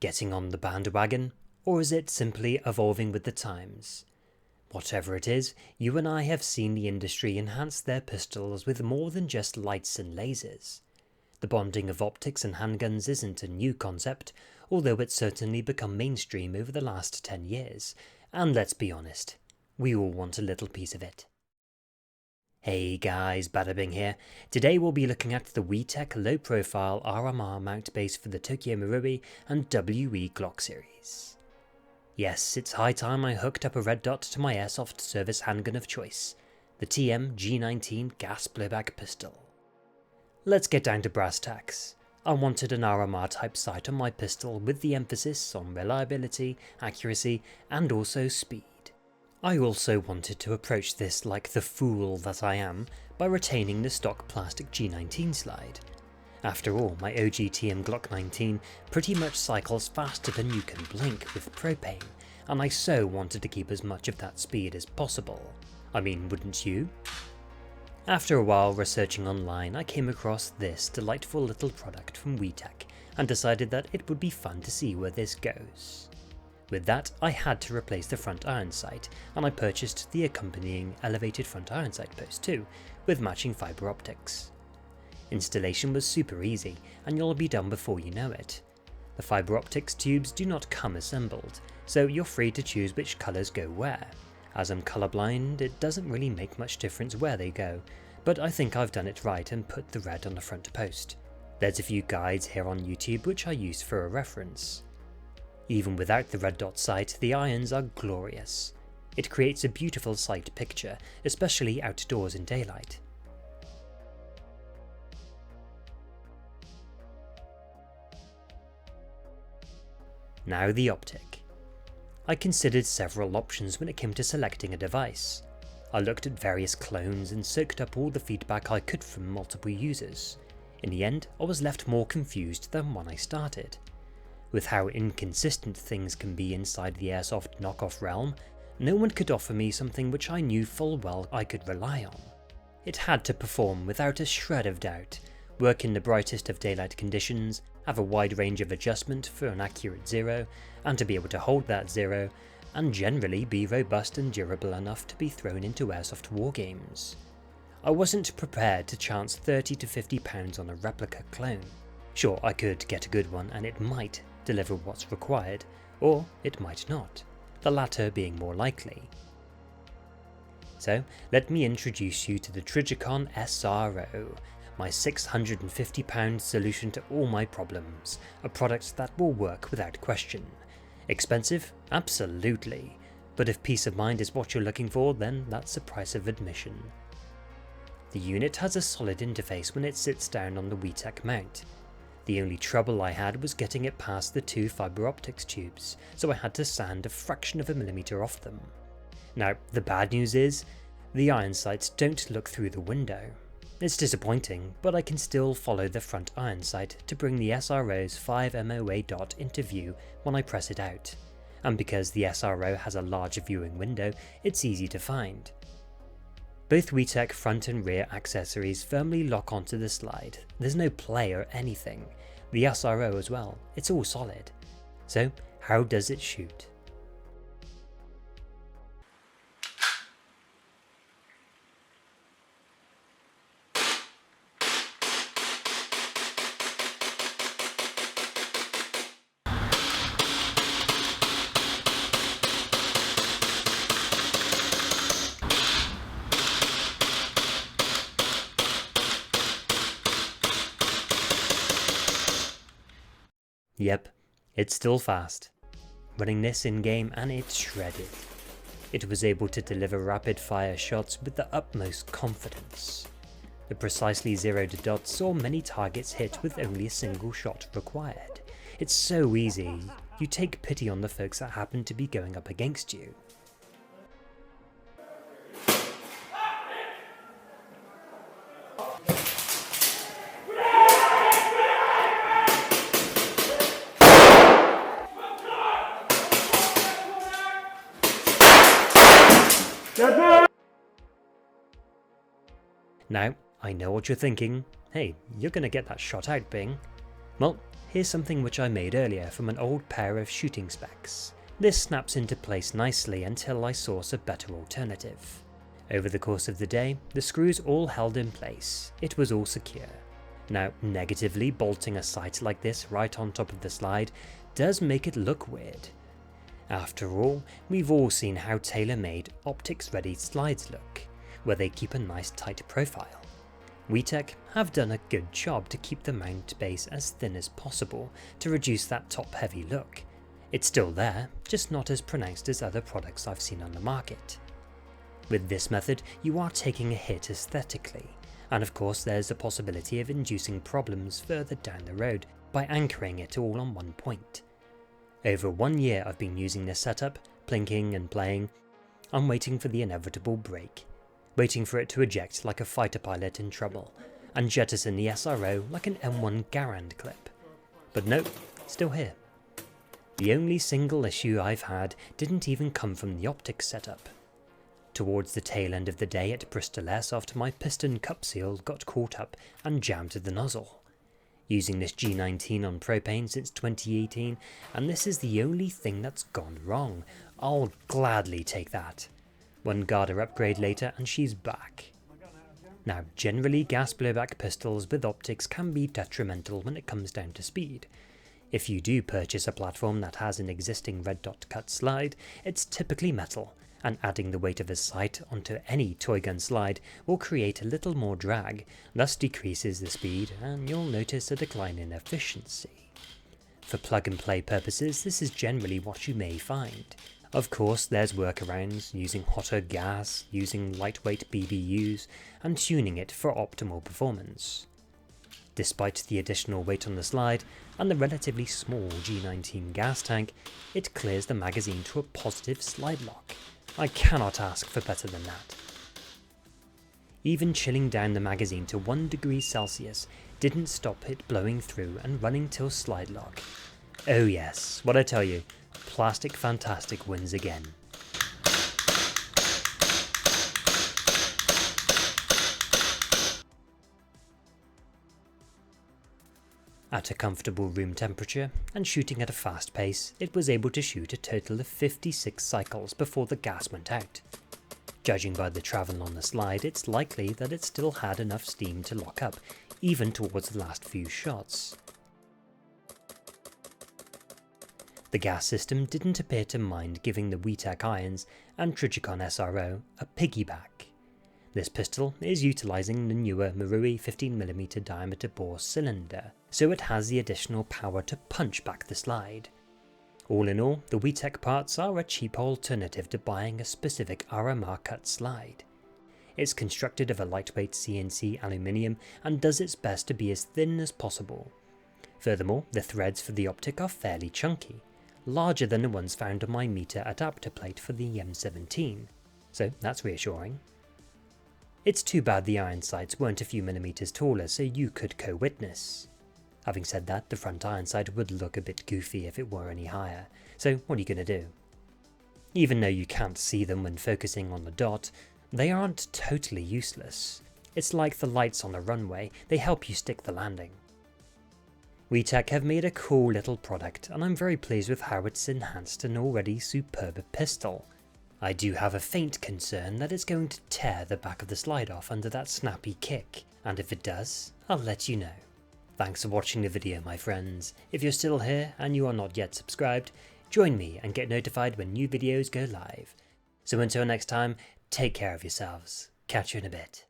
getting on the bandwagon, or is it simply evolving with the times? Whatever it is, you and I have seen the industry enhance their pistols with more than just lights and lasers. The bonding of optics and handguns isn't a new concept, although it's certainly become mainstream over the last 10 years, and let's be honest, we all want a little piece of it. Hey guys, Badabing here. Today we'll be looking at the Wiitek low-profile RMR mount base for the Tokyo Marui and WII Glock series. Yes, it's high time I hooked up a red dot to my airsoft service handgun of choice, the TM G19 gas blowback pistol. Let's get down to brass tacks. I wanted an RMR type sight on my pistol with the emphasis on reliability, accuracy, and also speed. I also wanted to approach this like the fool that I am by retaining the stock plastic G19 slide. After all, my OG TM Glock 19 pretty much cycles faster than you can blink with propane, and I so wanted to keep as much of that speed as possible. I mean, wouldn't you? After a while researching online, I came across this delightful little product from Wiitek and decided that it would be fun to see where this goes. With that, I had to replace the front iron sight, and I purchased the accompanying elevated front iron sight post too, with matching fibre optics. Installation was super easy, and you'll be done before you know it. The fibre optics tubes do not come assembled, so you're free to choose which colours go where. As I'm colourblind, it doesn't really make much difference where they go, but I think I've done it right and put the red on the front post. There's a few guides here on YouTube which I used for a reference. Even without the red dot sight, the irons are glorious. It creates a beautiful sight picture, especially outdoors in daylight. Now the Optic. I considered several options when it came to selecting a device. I looked at various clones and soaked up all the feedback I could from multiple users. In the end, I was left more confused than when I started. With how inconsistent things can be inside the airsoft knockoff realm, no one could offer me something which I knew full well I could rely on. It had to perform without a shred of doubt, work in the brightest of daylight conditions, have a wide range of adjustment for an accurate zero, and to be able to hold that zero, and generally be robust and durable enough to be thrown into airsoft wargames. I wasn't prepared to chance £30 to £50 on a replica clone. Sure, I could get a good one and it might deliver what's required, or it might not, the latter being more likely. So let me introduce you to the Trigicon SRO, my £650 solution to all my problems, a product that will work without question. Expensive? Absolutely, but if peace of mind is what you're looking for, then that's the price of admission. The unit has a solid interface when it sits down on the Wiitek mount. The only trouble I had was getting it past the two fibre optics tubes, so I had to sand a fraction of a millimetre off them. Now, the bad news is, the iron sights don't look through the window. It's disappointing, but I can still follow the front iron sight to bring the SRO's 5 MOA dot into view when I press it out, and because the SRO has a large viewing window, it's easy to find. Both Wiitek front and rear accessories firmly lock onto the slide, there's no play or anything. The SRO as well, it's all solid. So how does it shoot? Yep, it's still fast. Running this in-game and it's shredded. It was able to deliver rapid fire shots with the utmost confidence. The precisely zeroed dots saw many targets hit with only a single shot required. It's so easy, you take pity on the folks that happen to be going up against you. Now, I know what you're thinking. Hey, you're gonna get that shot out, Bing. Well, here's something which I made earlier from an old pair of shooting specs. This snaps into place nicely until I source a better alternative. Over the course of the day, the screws all held in place, it was all secure. Now, negatively bolting a sight like this right on top of the slide does make it look weird. After all, we've all seen how tailor-made optics ready slides look, where they keep a nice tight profile. Wiitek have done a good job to keep the mount base as thin as possible to reduce that top heavy look. It's still there, just not as pronounced as other products I've seen on the market. With this method, you are taking a hit aesthetically, and of course there's the possibility of inducing problems further down the road by anchoring it all on one point. Over 1 year I've been using this setup, plinking and playing. I'm waiting for the inevitable break, waiting for it to eject like a fighter pilot in trouble, and jettison the SRO like an M1 Garand clip. But nope, still here. The only single issue I've had didn't even come from the optics setup. Towards the tail end of the day at Bristol Airsoft, my piston cup seal got caught up and jammed to the nozzle. Using this G19 on propane since 2018, and this is the only thing that's gone wrong. I'll gladly take that. One Garda upgrade later and she's back. Now, generally gas blowback pistols with optics can be detrimental when it comes down to speed. If you do purchase a platform that has an existing red dot cut slide, it's typically metal, and adding the weight of a sight onto any toy gun slide will create a little more drag, thus decreases the speed, and you'll notice a decline in efficiency. For plug and play purposes, this is generally what you may find. Of course, there's workarounds, using hotter gas, using lightweight BBUs, and tuning it for optimal performance. Despite the additional weight on the slide and the relatively small G19 gas tank, it clears the magazine to a positive slide lock. I cannot ask for better than that. Even chilling down the magazine to 1 degree Celsius didn't stop it blowing through and running till slide lock. Oh yes, what I tell you, Plastic Fantastic wins again. At a comfortable room temperature and shooting at a fast pace, it was able to shoot a total of 56 cycles before the gas went out. Judging by the travel on the slide, it's likely that it still had enough steam to lock up, even towards the last few shots. The gas system didn't appear to mind giving the Wiitek irons and Trijicon SRO a piggyback. This pistol is utilising the newer Marui 15mm diameter bore cylinder, so it has the additional power to punch back the slide. All in all, the Wiitek parts are a cheap alternative to buying a specific RMR cut slide. It's constructed of a lightweight CNC aluminium and does its best to be as thin as possible. Furthermore, the threads for the optic are fairly chunky, larger than the ones found on my meter adapter plate for the M17, so that's reassuring. It's too bad the iron sights weren't a few millimeters taller so you could co-witness. Having said that, the front iron sight would look a bit goofy if it were any higher, so what are you going to do? Even though you can't see them when focusing on the dot, they aren't totally useless. It's like the lights on a runway, they help you stick the landing. Wiitek have made a cool little product, and I'm very pleased with how it's enhanced an already superb pistol. I do have a faint concern that it's going to tear the back of the slide off under that snappy kick, and if it does, I'll let you know. Thanks for watching the video, my friends. If you're still here and you are not yet subscribed, join me and get notified when new videos go live. So until next time, take care of yourselves. Catch you in a bit.